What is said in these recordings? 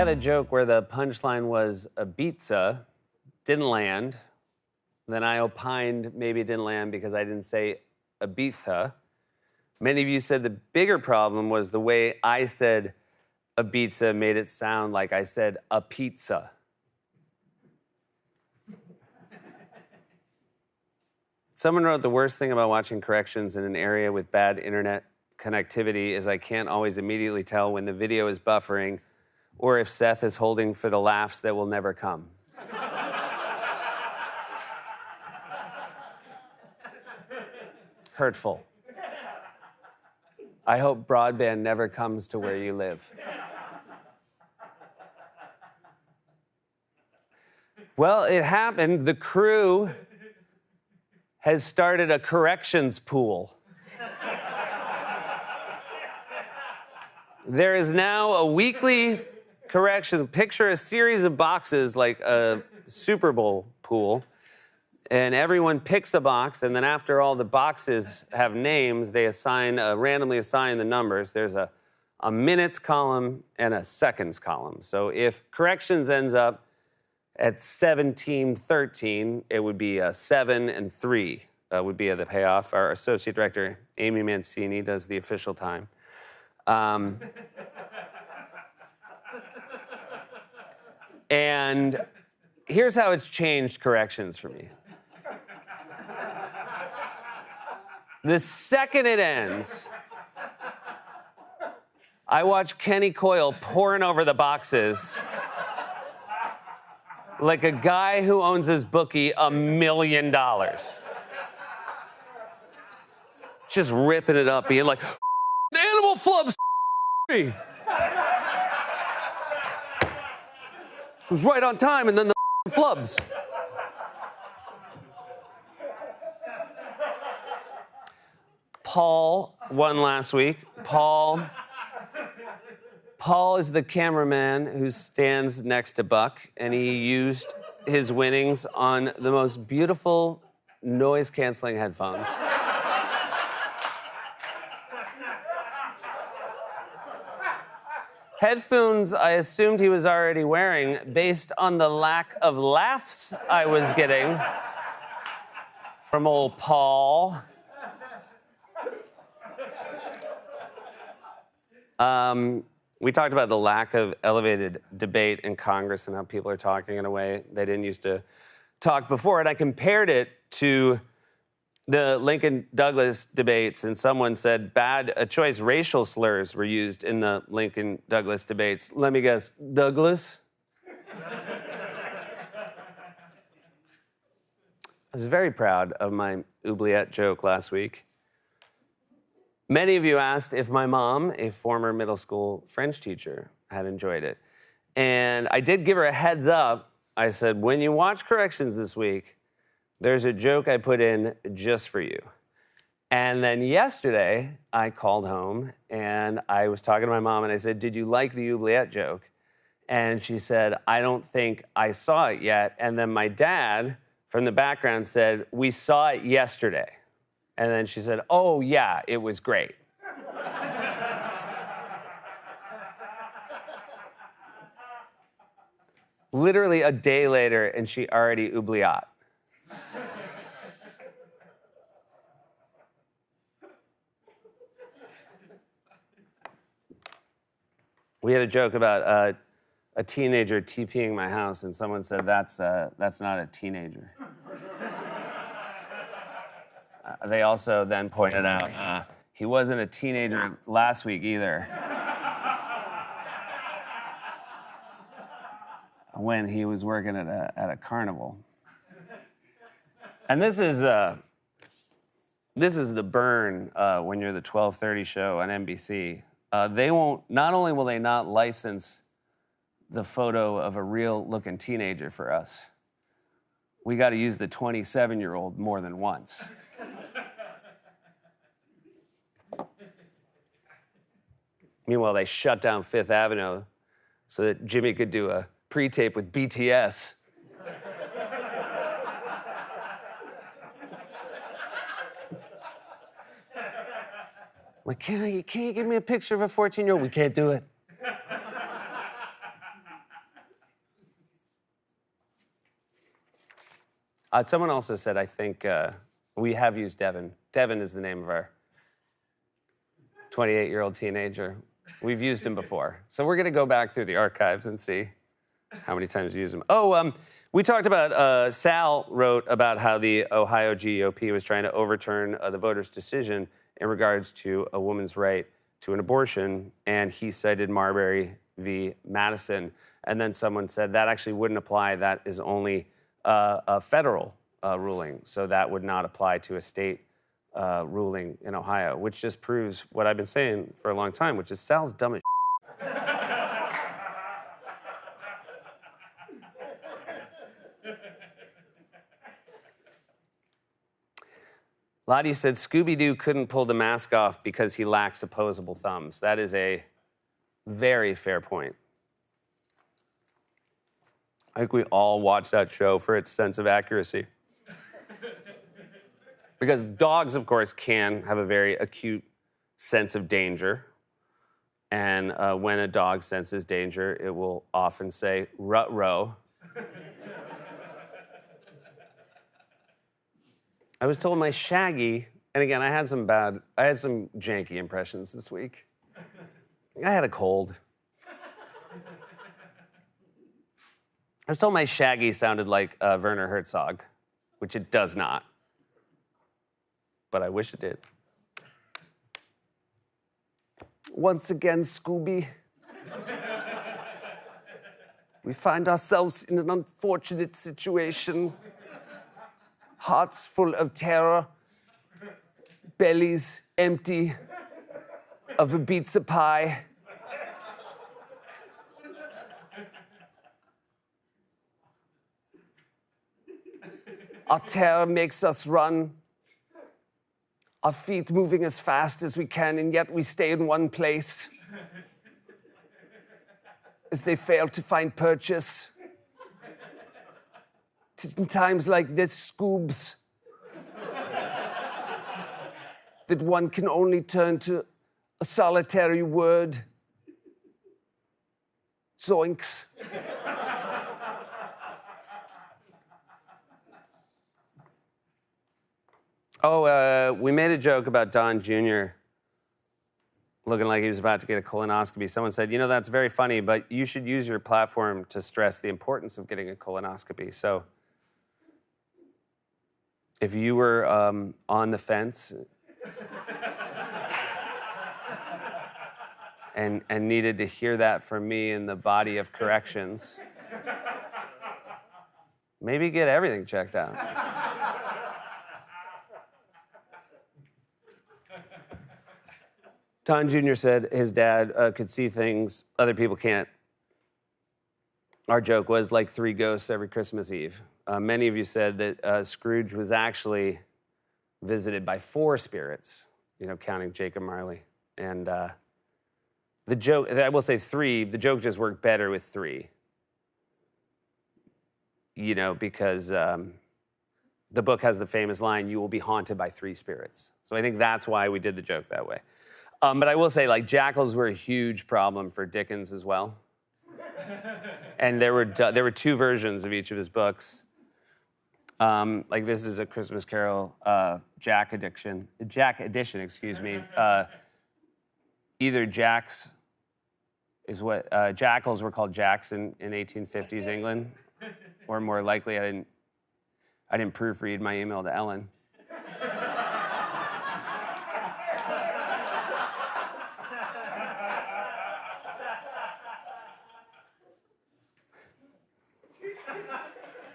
had a joke where the punchline was Ibiza, didn't land. Then I opined maybe it didn't land because I didn't say Ibiza. Many of you said the bigger problem was the way I said Ibiza made it sound like I said a pizza. Someone wrote the worst thing about watching corrections in an area with bad internet connectivity is I can't always immediately tell when the video is buffering or if Seth is holding for the laughs that will never come. Hurtful. I hope broadband never comes to where you live. Well, it happened. The crew has started a corrections pool. There is now a weekly correction. Picture a series of boxes like a Super Bowl pool, and everyone picks a box, and then after all the boxes have names, they randomly assign the numbers. There's a minutes column and a seconds column. So if corrections ends up at 17:13, it would be 7 and 3 would be the payoff. Our associate director, Amy Mancini, does the official time. And here's how it's changed corrections for me. The second it ends, I watch Kenny Coyle pouring over the boxes like a guy who owns his bookie $1 million. Just ripping it up, being like, the animal flubs me. It was right on time, and then the flubs. Paul won last week. Paul is the cameraman who stands next to Buck, and he used his winnings on the most beautiful noise-canceling headphones. Headphones I assumed he was already wearing based on the lack of laughs I was getting from old Paul. We talked about the lack of elevated debate in Congress and how people are talking in a way they didn't used to talk before. And I compared it to the Lincoln-Douglas debates, and someone said bad choice racial slurs were used in the Lincoln-Douglas debates. Let me guess, Douglas? I was very proud of my oubliette joke last week. Many of you asked if my mom, a former middle school French teacher, had enjoyed it. And I did give her a heads up. I said, when you watch corrections this week, there's a joke I put in just for you. And then yesterday, I called home, and I was talking to my mom, and I said, did you like the oubliette joke? And she said, I don't think I saw it yet. And then my dad, from the background, said, we saw it yesterday. And then she said, oh, yeah, it was great. Literally a day later, and she already oubliette. We had a joke about a teenager TPing my house, and someone said, that's not a teenager. They also then pointed out he wasn't a teenager last week either. When he was working at a carnival. And this is the burn when you're the 12:30 show on NBC. Not only will they not license the photo of a real-looking teenager for us, we got to use the 27-year-old more than once. Meanwhile, they shut down Fifth Avenue so that Jimmy could do a pre-tape with BTS. Like, can't you give me a picture of a 14-year-old? We can't do it. Someone also said, I think we have used Devin. Devin is the name of our 28-year-old teenager. We've used him before. So we're going to go back through the archives and see how many times we use him. Oh, we talked about, Sal wrote about how the Ohio GOP was trying to overturn the voters' decision in regards to a woman's right to an abortion, and he cited Marbury v. Madison. And then someone said that actually wouldn't apply. That is only a federal ruling, so that would not apply to a state ruling in Ohio, which just proves what I've been saying for a long time, which is Sal's dumb as Lottie said Scooby-Doo couldn't pull the mask off because he lacks opposable thumbs. That is a very fair point. I think we all watch that show for its sense of accuracy. Because dogs, of course, can have a very acute sense of danger. And when a dog senses danger, it will often say, "Rut-row." I was told my Shaggy, and again, I had some janky impressions this week. I had a cold. I was told my Shaggy sounded like Werner Herzog, which it does not. But I wish it did. Once again, Scooby, we find ourselves in an unfortunate situation. Hearts full of terror, bellies empty of a pizza pie. Our terror makes us run, our feet moving as fast as we can, and yet we stay in one place as they fail to find purchase. 'Tis in times like this, Scoobs, that one can only turn to a solitary word. Zoinks. Oh, we made a joke about Don Jr. looking like he was about to get a colonoscopy. Someone said, you know, that's very funny, but you should use your platform to stress the importance of getting a colonoscopy. So if you were on the fence and needed to hear that from me in the body of corrections, maybe get everything checked out. Don Jr. said his dad could see things other people can't. Our joke was like 3 ghosts every Christmas Eve. Many of you said that Scrooge was actually visited by 4 spirits, you know, counting Jacob Marley. And the joke, I will say 3, the joke just worked better with 3. You know, because the book has the famous line, you will be haunted by 3 spirits. So I think that's why we did the joke that way. But I will say, like, jackals were a huge problem for Dickens as well. And there were 2 versions of each of his books. Like, this is A Christmas Carol, Jack Edition, excuse me. Either Jacks is what, jackals were called Jacks in 1850s England, or more likely, I didn't proofread my email to Ellen.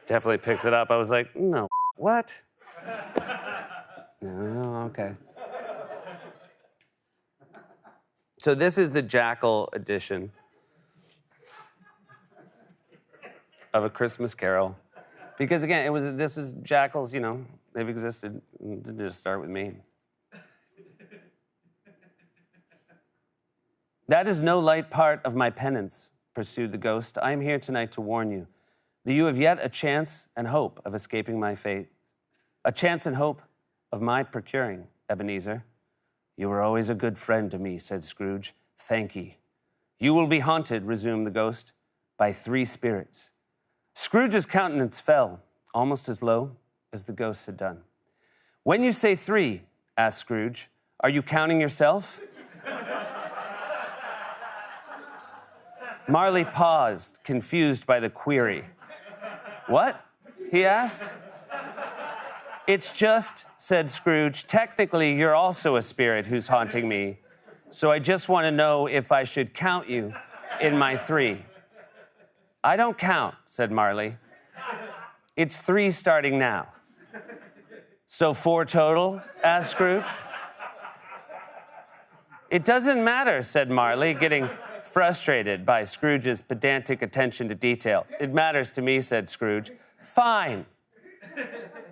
Definitely picks it up. I was like, no, what? No, okay. So this is the Jackal edition of A Christmas Carol. Because again, this is jackals, you know, they've existed. It didn't just start with me. That is no light part of my penance, pursued the ghost. I am here tonight to warn you that you have yet a chance and hope of escaping my fate. A chance and hope of my procuring, Ebenezer. You were always a good friend to me, said Scrooge. Thank ye. You will be haunted, resumed the ghost, by 3 spirits. Scrooge's countenance fell, almost as low as the ghosts had done. When you say 3, asked Scrooge, are you counting yourself? Marley paused, confused by the query. What? He asked. It's just, said Scrooge, technically you're also a spirit who's haunting me, so I just want to know if I should count you in my 3. I don't count, said Marley. It's 3 starting now. So 4 total? Asked Scrooge. It doesn't matter, said Marley, getting frustrated by Scrooge's pedantic attention to detail. It matters to me, said Scrooge. Fine.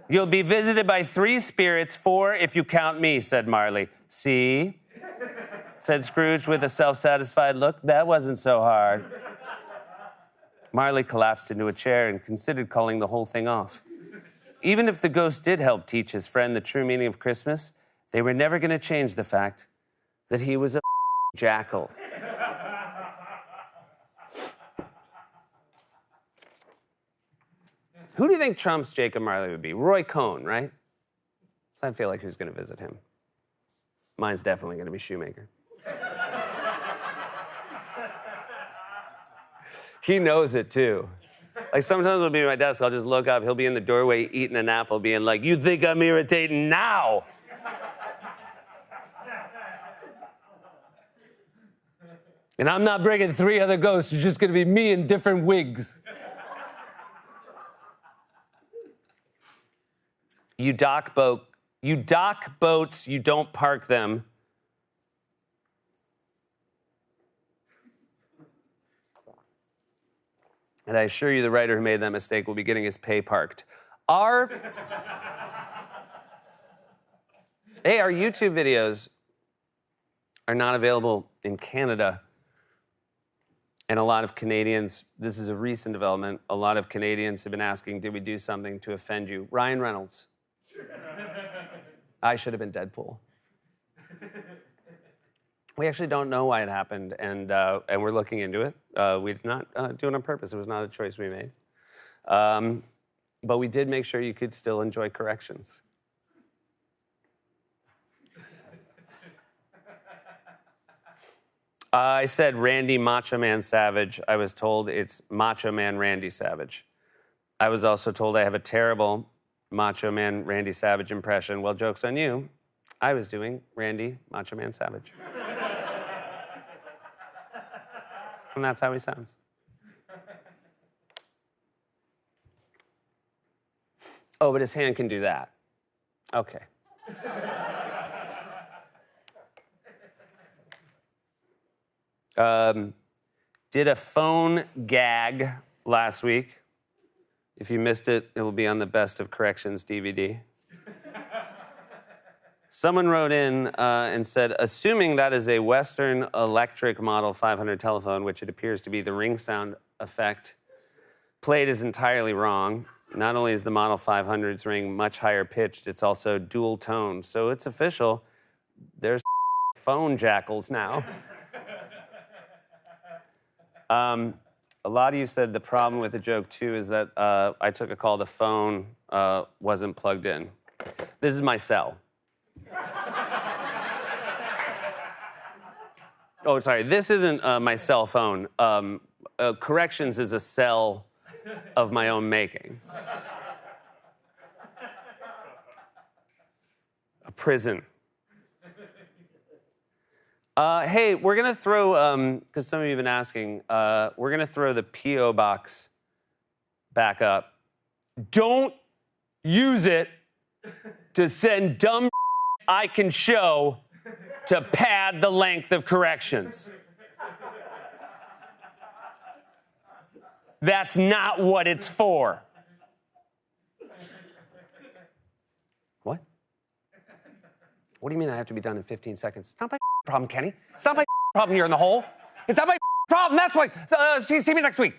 You'll be visited by 3 spirits, 4 if you count me, said Marley. See? Said Scrooge with a self-satisfied look. That wasn't so hard. Marley collapsed into a chair and considered calling the whole thing off. Even if the ghost did help teach his friend the true meaning of Christmas, they were never going to change the fact that he was a jackal. Who do you think Trump's Jacob Marley would be? Roy Cohn, right? I feel like who's going to visit him? Mine's definitely going to be Shoemaker. He knows it, too. Like, sometimes we'll be at my desk, I'll just look up, he'll be in the doorway eating an apple, being like, you think I'm irritating now? And I'm not bringing 3 other ghosts, it's just going to be me in different wigs. You dock boats, you don't park them. And I assure you the writer who made that mistake will be getting his pay parked. Our YouTube videos are not available in Canada. And a lot of Canadians, this is a recent development, a lot of Canadians have been asking, did we do something to offend you? Ryan Reynolds. I should have been Deadpool. We actually don't know why it happened, and we're looking into it. We did not do it on purpose. It was not a choice we made. But we did make sure you could still enjoy corrections. I said Randy Macho Man Savage. I was told it's Macho Man Randy Savage. I was also told I have a terrible Macho Man Randy Savage impression. Well, joke's on you. I was doing Randy Macho Man Savage. And that's how he sounds. Oh, but his hand can do that. Okay. Did a phone gag last week. If you missed it, it will be on the Best of Corrections DVD. Someone wrote in and said, assuming that is a Western Electric Model 500 telephone, which it appears to be, the ring sound effect played is entirely wrong. Not only is the Model 500's ring much higher pitched, it's also dual toned. So it's official. There's phone jackals now. A lot of you said the problem with the joke, too, is that I took a call, the phone wasn't plugged in. This is my cell. Oh, sorry, this isn't my cell phone. Corrections is a cell of my own making. A prison. Hey, we're gonna throw, because some of you have been asking, we're gonna throw the P.O. box back up. Don't use it to send dumb I can show to pad the length of corrections. That's not what it's for. What? What do you mean I have to be done in 15 seconds? It's not my problem, Kenny. It's not my problem you're in the hole. It's not my problem. That's why. See me next week.